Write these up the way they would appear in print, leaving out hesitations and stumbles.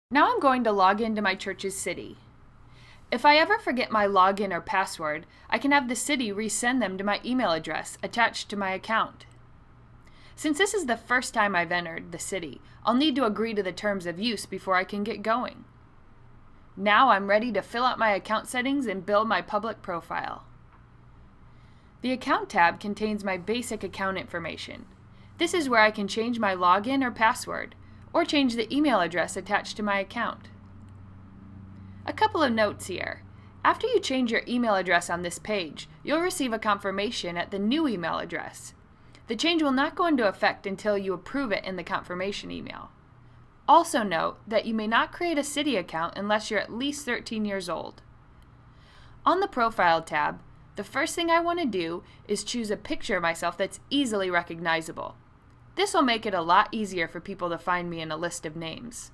Now I'm going to log into my church's city. If I ever forget my login or password, I can have the city resend them to my email address attached to my account. Since this is the first time I've entered the city, I'll need to agree to the terms of use before I can get going. Now I'm ready to fill out my account settings and build my public profile. The Account tab contains my basic account information. This is where I can change my login or password, or change the email address attached to my account. A couple of notes here. After you change your email address on this page, you'll receive a confirmation at the new email address. The change will not go into effect until you approve it in the confirmation email. Also note that you may not create a city account unless you're at least 13 years old. On the Profile tab, the first thing I want to do is choose a picture of myself that's easily recognizable. This will make it a lot easier for people to find me in a list of names.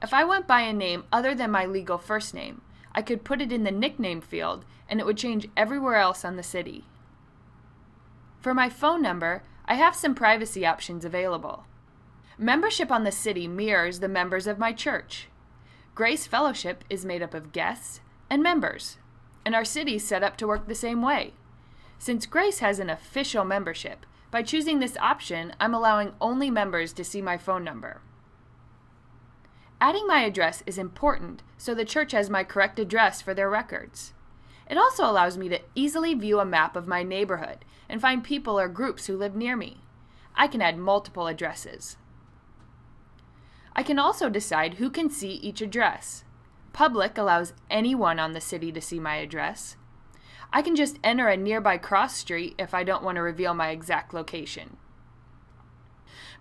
If I went by a name other than my legal first name, I could put it in the nickname field and it would change everywhere else on the city. For my phone number, I have some privacy options available. Membership on the city mirrors the members of my church. Grace Fellowship is made up of guests and members, and our city is set up to work the same way. Since Grace has an official membership, by choosing this option, I'm allowing only members to see my phone number. Adding my address is important so the church has my correct address for their records. It also allows me to easily view a map of my neighborhood and find people or groups who live near me. I can add multiple addresses. I can also decide who can see each address. Public allows anyone on the city to see my address. I can just enter a nearby cross street if I don't want to reveal my exact location.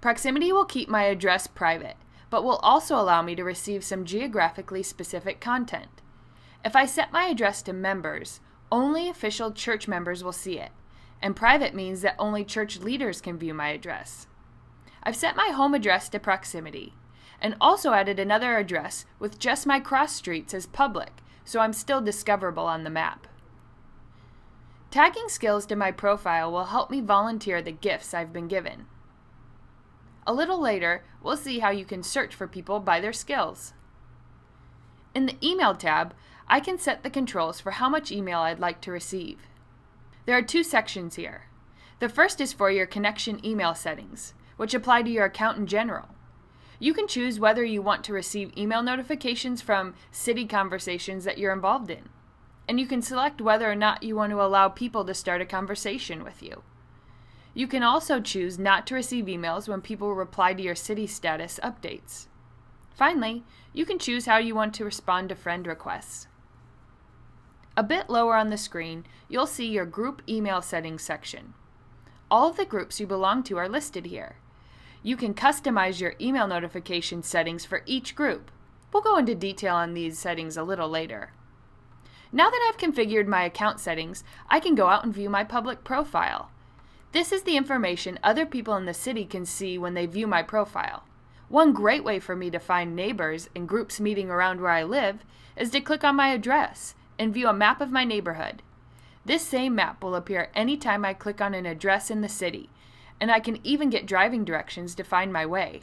Proximity will keep my address private, but will also allow me to receive some geographically specific content. If I set my address to members, only official church members will see it, and private means that only church leaders can view my address. I've set my home address to proximity, and also added another address with just my cross streets as public, so I'm still discoverable on the map. Tagging skills to my profile will help me volunteer the gifts I've been given. A little later, we'll see how you can search for people by their skills. In the Email tab, I can set the controls for how much email I'd like to receive. There are two sections here. The first is for your connection email settings, which apply to your account in general. You can choose whether you want to receive email notifications from city conversations that you're involved in, and you can select whether or not you want to allow people to start a conversation with you. You can also choose not to receive emails when people reply to your city status updates. Finally, you can choose how you want to respond to friend requests. A bit lower on the screen, you'll see your group email settings section. All of the groups you belong to are listed here. You can customize your email notification settings for each group. We'll go into detail on these settings a little later. Now that I've configured my account settings, I can go out and view my public profile. This is the information other people in the city can see when they view my profile. One great way for me to find neighbors and groups meeting around where I live is to click on my address and view a map of my neighborhood. This same map will appear anytime I click on an address in the city, and I can even get driving directions to find my way.